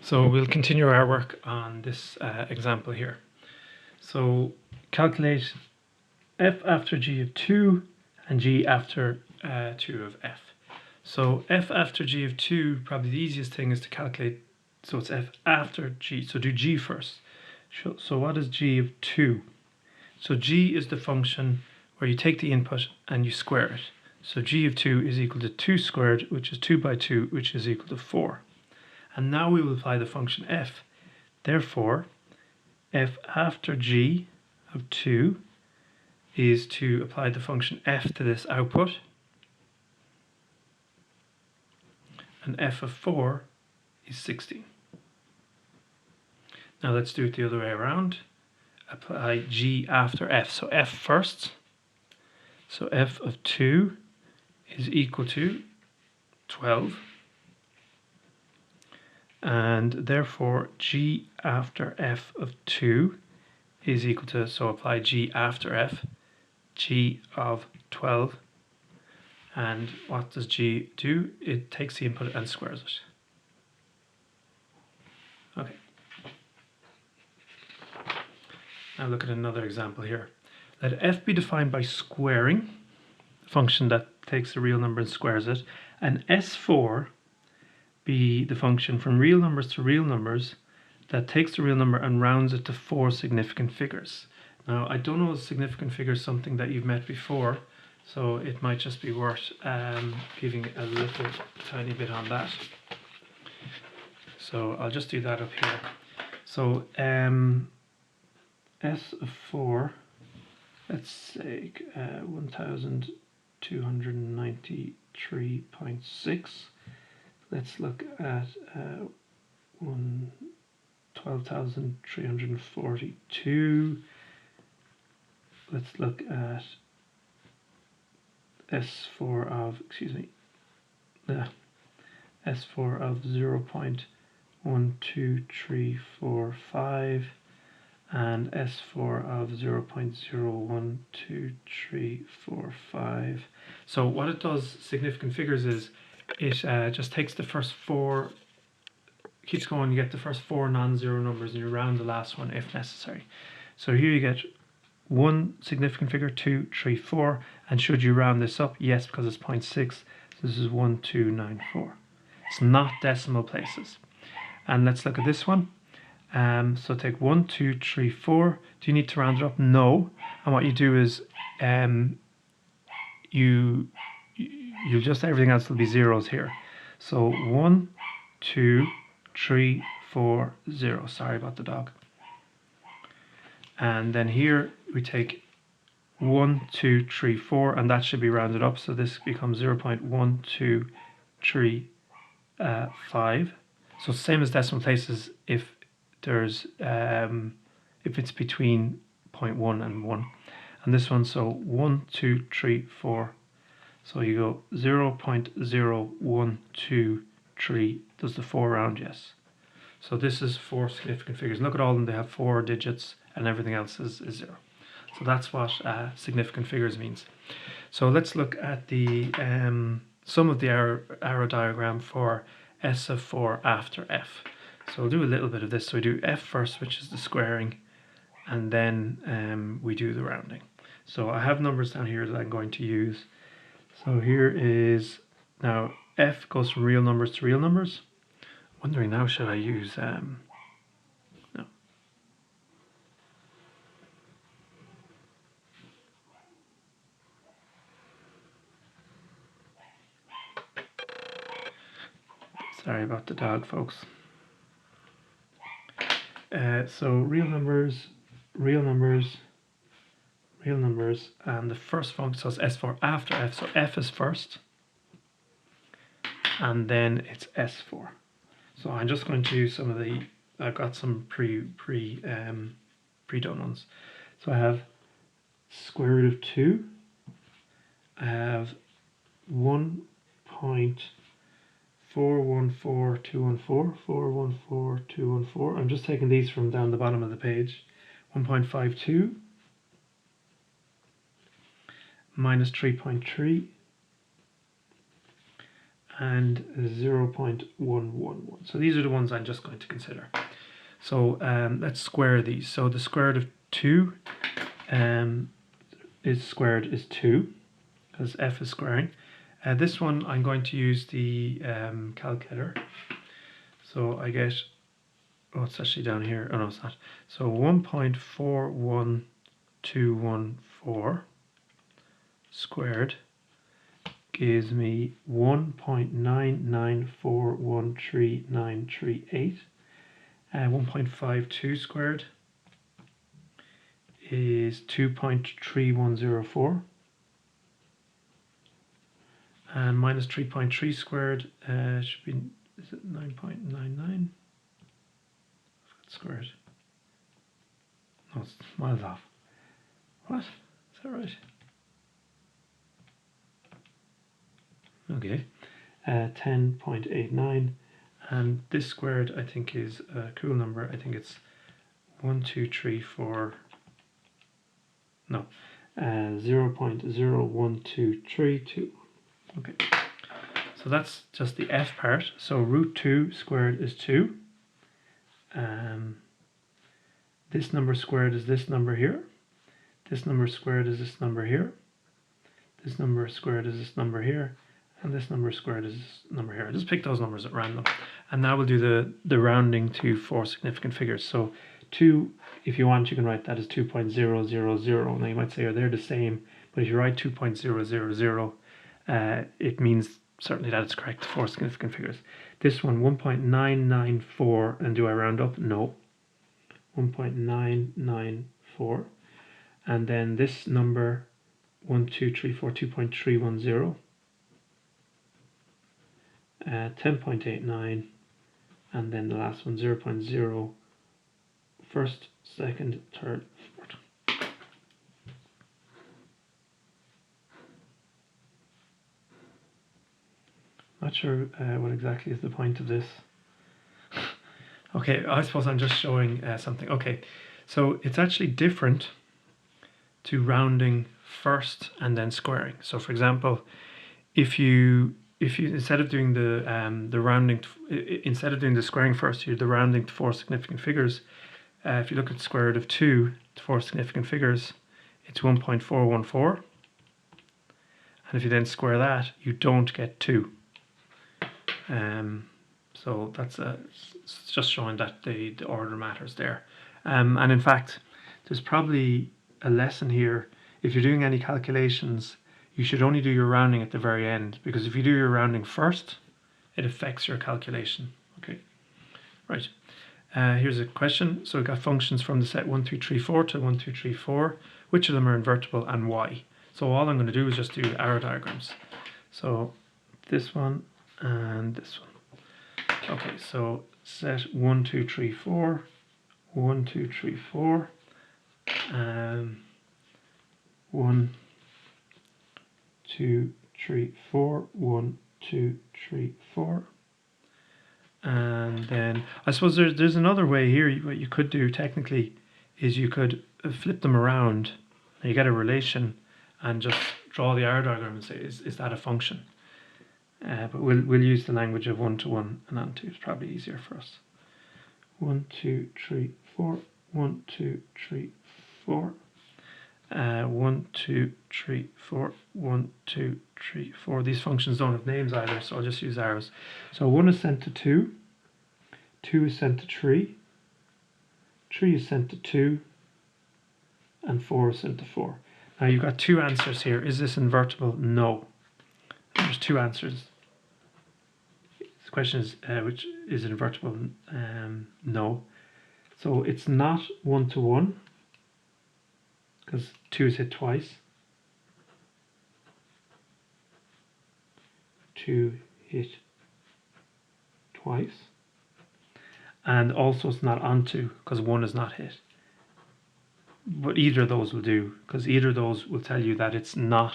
So we'll continue our work on this example here. So calculate f after g of 2 and g after 2 of f. So f after g of 2, probably the easiest thing is to calculate, so it's f after g, so do g first. So what is g of 2? So g is the function where you take the input and you square it. So g of 2 is equal to 2 squared, which is 2 by 2, which is equal to 4. And now we will apply the function f. Therefore, f after g of 2 is to apply the function f to this output, and f of 4 is 16. Now let's do it the other way around. Apply g after f. So f first. So f of 2 is equal to 12. And therefore g after f of 2 is equal to, so apply g after f, g of 12. And what does g do? It takes the input and squares it. Okay. Now look at another example here. Let f be defined by squaring, the function that takes the real number and squares it, and s4 be the function from real numbers to real numbers that takes the real number and rounds it to 4 significant figures. Now, I don't know if significant figure is something that you've met before, so it might just be worth giving a little tiny bit on that. So I'll just do that up here. So S of 4, let's say 1293.6. Let's look at 12,342. Let's look at S4 of, S4 of 0.12345 and S4 of 0.012345. So what it does, significant figures, is it just takes the first 4, keeps going, you get the first 4 non-zero numbers and you round the last one if necessary. So here you get 1 significant figure, 2, 3, 4, and should you round this up? Yes, because it's 0.6, so this is 1294. It's not decimal places. And let's look at this one. So take 1, 2, 3, 4. Do you need to round it up? No. And what you do is you just, everything else will be zeros here. So 1, 2, 3, 4, 0. Sorry about the dog. And then here we take 1, 2, 3, 4, and that should be rounded up. So this becomes 0.1235. So same as decimal places if there's if it's between 0.1 and 1. And this one, so 1, 2, 3, 4. So you go 0.0123. Does the 4 round? Yes. So this is 4 significant figures. Look at all of them, they have 4 digits and everything else is 0. So that's what significant figures means. So let's look at the sum of the arrow diagram for S of 4 after f. So we'll do a little bit of this. So we do f first, which is the squaring, and then we do the rounding. So I have numbers down here that I'm going to use. So here is, now f goes from real numbers to real numbers. I'm wondering now, should I use, no. Sorry about the dog, folks. So real numbers, real numbers, real numbers, and the first function, so it's S4 after f, so f is first, and then it's S4. So I'm just going to use some of the, I've got some pre-done ones. So I have square root of 2, I have 1.414214, 414214. I'm just taking these from down the bottom of the page. 1.52 minus 3.3, and 0.111. So these are the ones I'm just going to consider. So let's square these. So the square root of 2 squared is 2, because f is squaring. This one I'm going to use the calculator. So I get, oh, it's actually down here. Oh no, it's not. So 1.41214 squared gives me 1.9941338. 1.52 squared is 2.3104. And minus 3.3 squared should be, is it 9.99? Squared. No, it's miles off. What? Is that right? Okay. 10.89. And this squared, I think, is a cool number. I think it's 0.01232. Okay. So that's just the f part. So root 2 squared is 2. This number squared is this number here. This number squared is this number here. This number squared is this number here. And this number squared is this number here. Just pick those numbers at random. And now we'll do the rounding to 4 significant figures. So 2, if you want, you can write that as 2.000. Now you might say, are they the same? But if you write 2.000, it means certainly that it's correct, 4 significant figures. This one, 1.994, and do I round up? No. 1.994. And then this number, 1, 2, 3, 4, 2.310. 10.89, and then the last one 0.0, first, second, third, fourth. Not sure what exactly is the point of this. Okay, I suppose I'm just showing something. Okay, so it's actually different to rounding first and then squaring. So for example, if you instead of doing the rounding instead of doing the squaring first, you do the rounding to 4 significant figures. If you look at the square root of 2 to 4 significant figures, it's 1.414, and if you then square that, you don't get 2. So that's it's just showing that the order matters there. And in fact, there's probably a lesson here. If you're doing any calculations, you should only do your rounding at the very end, because if you do your rounding first, it affects your calculation. Okay, right. Here's a question. So we've got functions from the set 1, 2, 3, 4 to 1, 2, 3, 4. Which of them are invertible and why? So all I'm going to do is just do arrow diagrams. So this one and this one. Okay, so set 1, 2, 3, 4, 1, 2, 3, 4, 1, 2, 3, 4, 1, 2, 3, 4. And then I suppose there's another way here. What you could do technically is you could flip them around and you get a relation and just draw the arrow diagram and say, is that a function? But we'll use the language of 1 to 1 and on 2. It's probably easier for us. 1, 2, 3, 4, 1, 2, 3, 4. 1, 2, 3, 4, 1, 2, 3, 4. These functions don't have names either, so I'll just use arrows. So 1 is sent to 2, 2 is sent to 3, 3 is sent to 2, and 4 is sent to 4. Now you've got 2 answers here. Is this invertible? No. There's 2 answers. The question is, which is invertible? No. So it's not 1 to 1, because 2 is hit twice. 2 hit twice. And also it's not onto, because 1 is not hit. But either of those will do, because either of those will tell you that it's not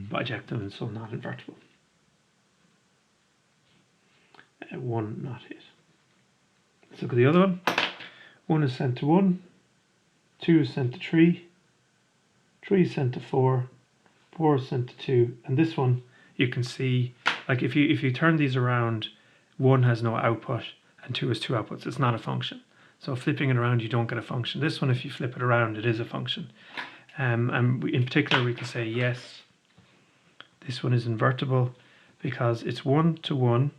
bijective and so not invertible. 1 not hit. Let's look at the other one. 1 is sent to 1, 2 is sent to 3, 3 is sent to 4, 4 is sent to 2, and this one you can see, like if you turn these around, 1 has no output and 2 has 2 outputs. It's not a function. So flipping it around, you don't get a function. This one, if you flip it around, it is a function. And in particular, we can say yes, this one is invertible because it's 1 to 1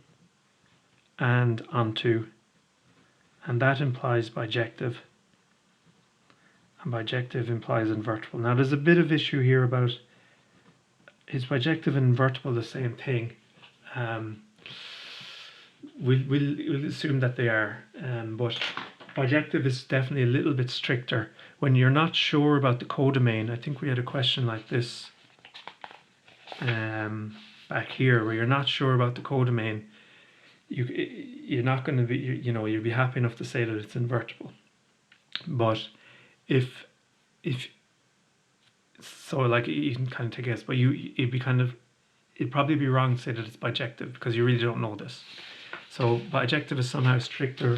and onto, and that implies bijective, and bijective implies invertible. Now there's a bit of issue here about, is bijective and invertible the same thing? We'll assume that they are, but bijective is definitely a little bit stricter. When you're not sure about the codomain, I think we had a question like this back here, where you're not sure about the codomain, you're not going to be, you'll be happy enough to say that it's invertible. But if so, like, you can kind of take a guess, but it'd probably be wrong to say that it's bijective because you really don't know this. So bijective is somehow stricter,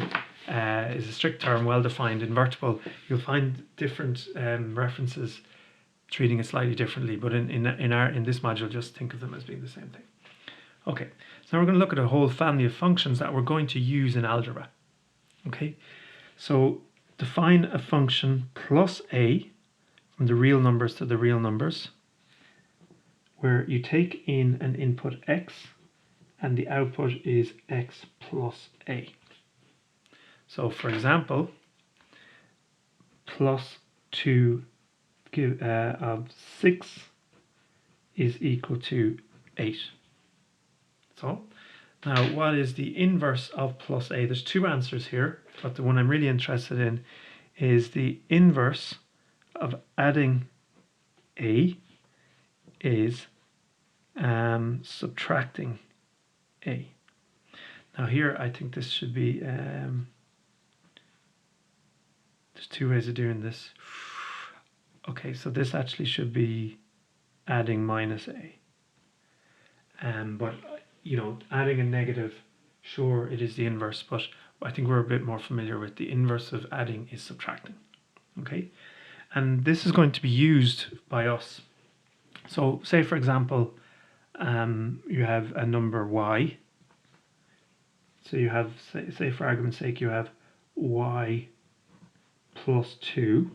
is a strict term, well defined. Invertible, you'll find different references treating it slightly differently, but in this module, just think of them as being the same thing. Okay, so now we're going to look at a whole family of functions that we're going to use in algebra. Okay, so define a function plus a from the real numbers to the real numbers, where you take in an input x and the output is x plus a. So for example, plus 2 of 6 is equal to 8. So now what is the inverse of plus a? There's two answers here, but the one I'm really interested in is the inverse of adding a is subtracting a. Now here I think this should be, there's two ways of doing this. Okay, so this actually should be adding minus a. But adding a negative, sure, it is the inverse, but I think we're a bit more familiar with the inverse of adding is subtracting. Okay, and this is going to be used by us. So say for example, you have a number y. So you have, say for argument's sake, you have y plus 2,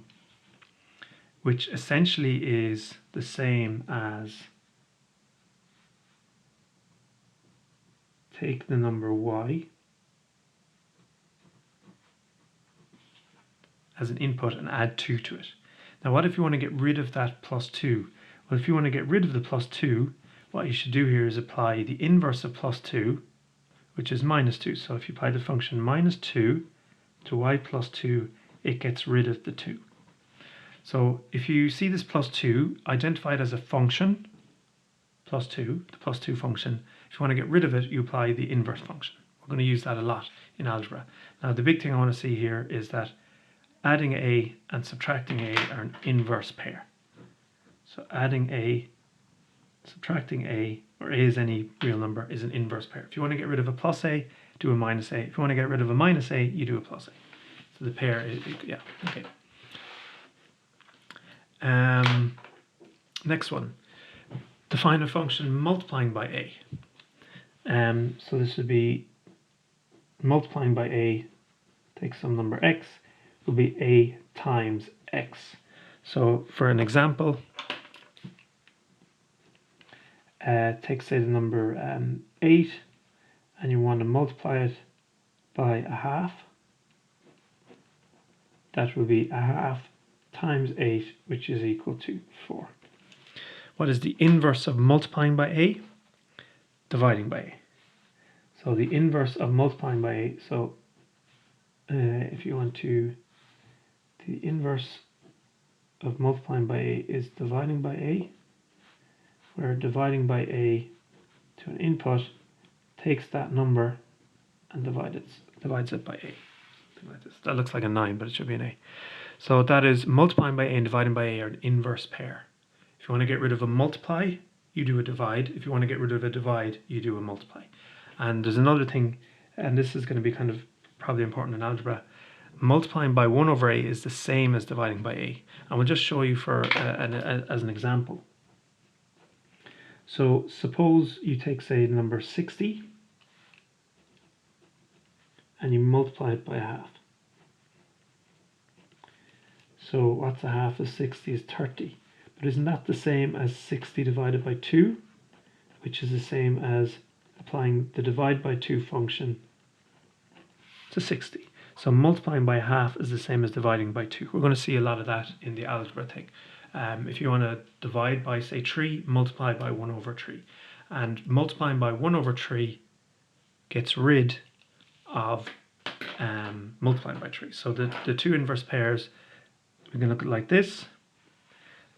which essentially is the same as, take the number y as an input and add 2 to it. Now what if you want to get rid of that plus 2? Well, if you want to get rid of the plus 2, what you should do here is apply the inverse of plus 2, which is minus 2. So if you apply the function minus 2 to y plus 2, it gets rid of the 2. So if you see this plus 2, identify it as a function, plus 2, the plus 2 function. If you want to get rid of it, you apply the inverse function. We're going to use that a lot in algebra. Now the big thing I want to see here is that adding a and subtracting a are an inverse pair. So adding a, subtracting a, or a is any real number, is an inverse pair. If you want to get rid of a plus a, do a minus a. If you want to get rid of a minus a, you do a plus a. So the pair is, yeah, okay. Next one. Define a function multiplying by a. So this would be multiplying by a, take some number x, will be a times x. So for an example, take say the number 8, and you want to multiply it by a half. That will be a half times 8, which is equal to 4. What is the inverse of multiplying by a? Dividing by a. So the inverse of multiplying by a, so if you want to, the inverse of multiplying by a is dividing by a, where dividing by a to an input takes that number and divides it by a. Like this. That looks like a 9, but it should be an a. So that is multiplying by a and dividing by a are an inverse pair. If you want to get rid of a multiply, you do a divide. If you want to get rid of a divide, you do a multiply. And there's another thing, and this is going to be kind of probably important in algebra. multiplying by 1 over a is the same as dividing by a. And we'll just show you for as an example. So suppose you take, say, the number 60 and you multiply it by a half. So what's a half of 60 is 30. But isn't that the same as 60 divided by 2, which is the same as applying the divide by 2 function to 60. So multiplying by a half is the same as dividing by 2. We're going to see a lot of that in the algebra thing. If you want to divide by, say, 3, multiply by 1 over 3. And multiplying by 1 over 3 gets rid of multiplying by 3. So the two inverse pairs, we can look at it like this,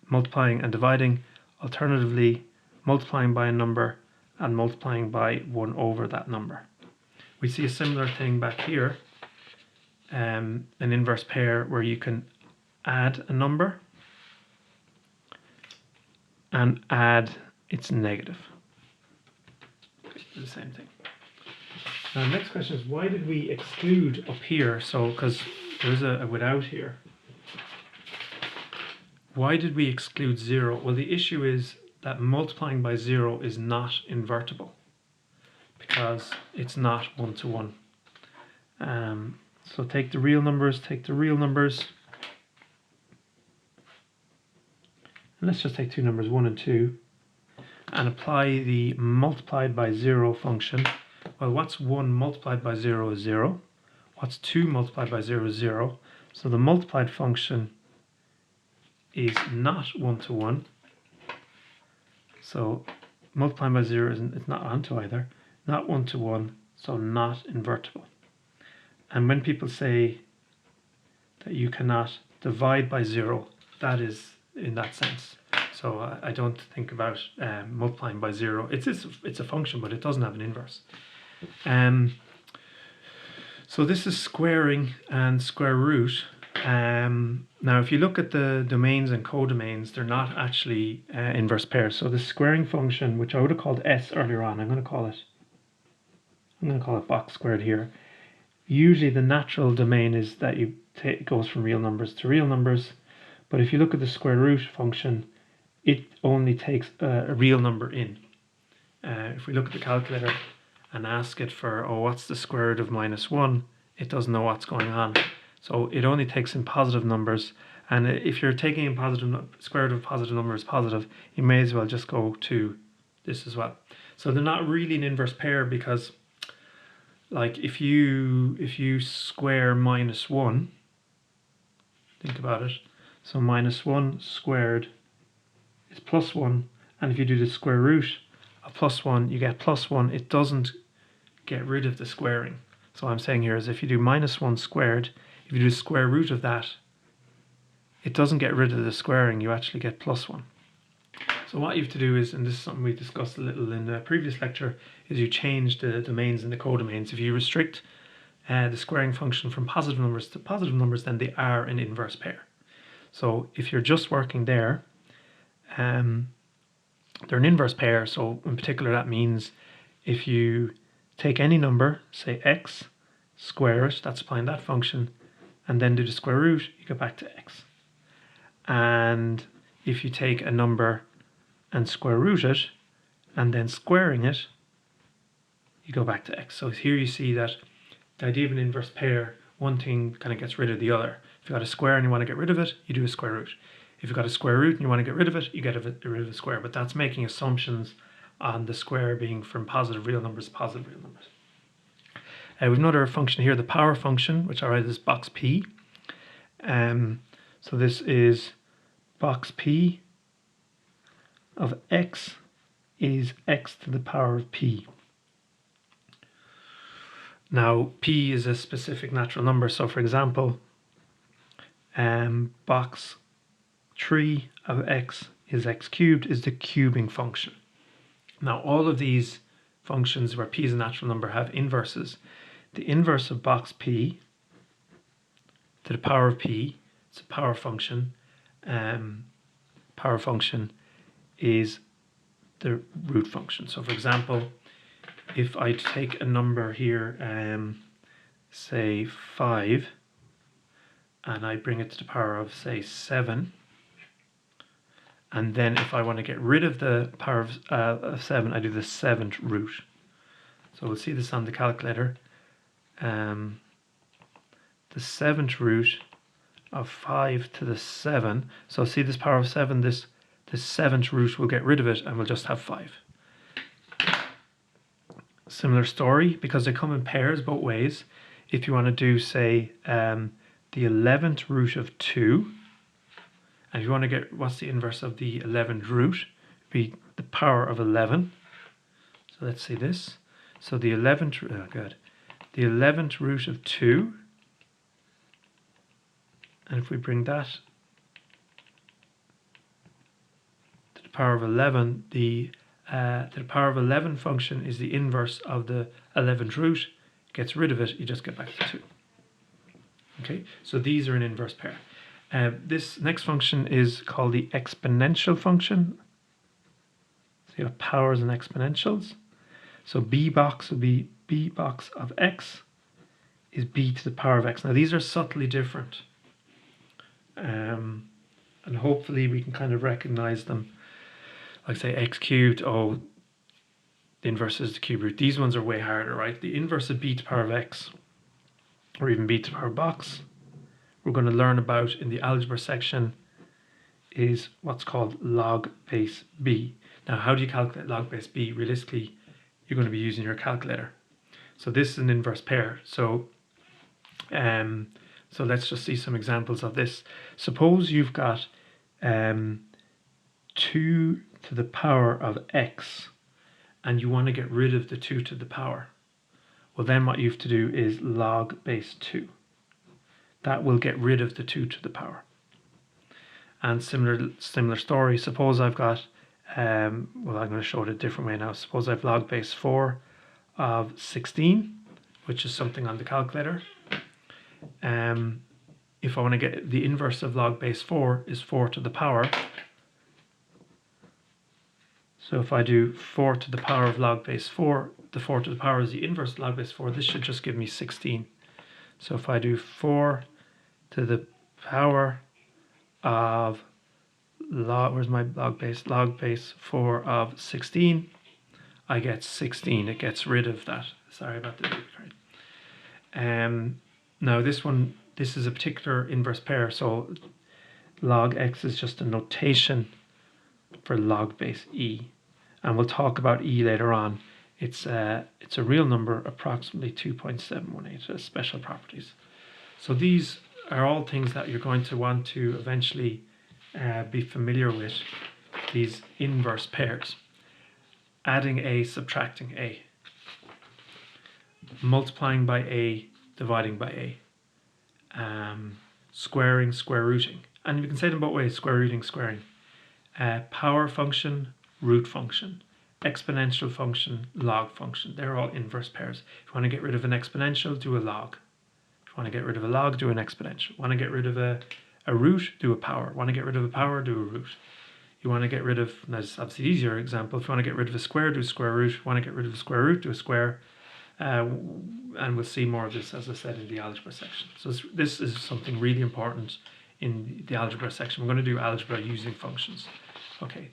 multiplying and dividing, alternatively multiplying by a number and multiplying by 1 over that number. We see a similar thing back here, an inverse pair where you can add a number and add its negative. The same thing. Now, the next question is, why did we exclude up here? So, because there's a without here. Why did we exclude 0? Well, the issue is that multiplying by 0 is not invertible because it's not 1 to 1. So take the real numbers, and let's just take two numbers, 1 and 2, and apply the multiplied by 0 function. Well, what's 1 multiplied by 0 is 0. What's 2 multiplied by 0 is 0. So the multiplied function is not 1 to 1. So multiplying by 0 it's not onto either. Not 1 to 1, so not invertible. And when people say that you cannot divide by 0, that is in that sense. So I don't think about multiplying by 0. It's a function, but it doesn't have an inverse. So this is squaring and square root. Now, if you look at the domains and codomains, they're not actually inverse pairs. So the squaring function, which I would have called S earlier on, I'm going to call it box squared here. Usually the natural domain is that it goes from real numbers to real numbers. But if you look at the square root function, it only takes a real number in. If we look at the calculator and ask it for, what's the square root of -1, it doesn't know what's going on. So it only takes in positive numbers. And if you're taking in square root of a positive number is positive, you may as well just go to this as well. So they're not really an inverse pair because, like, if you square -1, think about it. So -1 squared is +1, and if you do the square root of +1, you get +1. It doesn't get rid of the squaring. So what I'm saying here is if you do -1 squared, if you do the square root of that, it doesn't get rid of the squaring, you actually get +1. So what you have to do is, and this is something we discussed a little in the previous lecture, is you change the domains and the codomains. If you restrict the squaring function from positive numbers to positive numbers, then they are an inverse pair. So if you're just working there, they're an inverse pair. So in particular, that means if you take any number, say x, square it, that's applying that function, and then do the square root, you go back to x. And if you take a number and square root it, and then squaring it, you go back to x. So here you see that the idea of an inverse pair, one thing kind of gets rid of the other. If you've got a square and you want to get rid of it, you do a square root. If you've got a square root and you want to get rid of it, you get rid of the square. But that's making assumptions on the square being from positive real numbers to positive real numbers. We have another function here, the power function, which I write as box P. So this is box P of x is x to the power of p. Now, p is a specific natural number. So for example, box 3 of x is x cubed is the cubing function. Now, all of these functions where p is a natural number have inverses. The inverse of box p to the power of p, it's a power function. Power function is the root function. So for example, if I take a number here, say 5, and I bring it to the power of, say, 7. And then if I want to get rid of the power of 7, I do the 7th root. So we'll see this on the calculator. The 7th root of 5 to the 7. So see this power of 7, this 7th root, will get rid of it and we'll just have 5. Similar story, because they come in pairs both ways. If you want to do, say, the 11th root of 2, and if you want to get what's the inverse of the 11th root, it'd be the power of 11. So let's see this. So the 11th, the 11th root of 2, and if we bring that to the power of 11, the power of 11 function is the inverse of the 11th root. Gets rid of it, you just get back to 2. Okay, so these are an inverse pair. This next function is called the exponential function. So you have powers and exponentials. So b box will be b box of x is b to the power of x. Now these are subtly different. And hopefully we can kind of recognize them. Like say x cubed, oh, the inverse is the cube root. These ones are way harder, right? The inverse of b to the power of x, or even b to the power of box, we're going to learn about in the algebra section, is what's called log base b. Now, how do you calculate log base b? Realistically, you're going to be using your calculator. So this is an inverse pair. So let's just see some examples of this. Suppose you've got 2 to the power of x, and you want to get rid of the 2 to the power. Well, then what you have to do is log base 2. That will get rid of the 2 to the power. And similar story. Suppose I've got, well, I'm going to show it a different way now. Suppose I've log base 4 of 16, which is something on the calculator. If I want to get the inverse of log base 4 is 4 to the power. So if I do 4 to the power of log base 4, the 4 to the power is the inverse of log base 4. This should just give me 16. So if I do 4 to the power of where's my log base? Log base 4 of 16, I get 16. It gets rid of that. Sorry about the now this is a particular inverse pair, so log x is just a notation for log base e, and we'll talk about e later on. It's a real number, approximately 2.718. It has special properties. So these are all things that you're going to want to eventually be familiar with, these inverse pairs. Adding a, subtracting a, multiplying by a, dividing by a, squaring, square rooting. And you can say them both ways, square rooting, squaring. Power function, root function. Exponential function, log function. They're all inverse pairs. If you want to get rid of an exponential, do a log. If you want to get rid of a log, do an exponential. Want to get rid of a root, do a power. Want to get rid of a power, do a root. You want to get rid of, that's obviously easier example, if you want to get rid of a square, do a square root. Want to get rid of a square root, do a square. And we'll see more of this, as I said, in the algebra section. So this is something really important in the algebra section. We're going to do algebra using functions. Okay.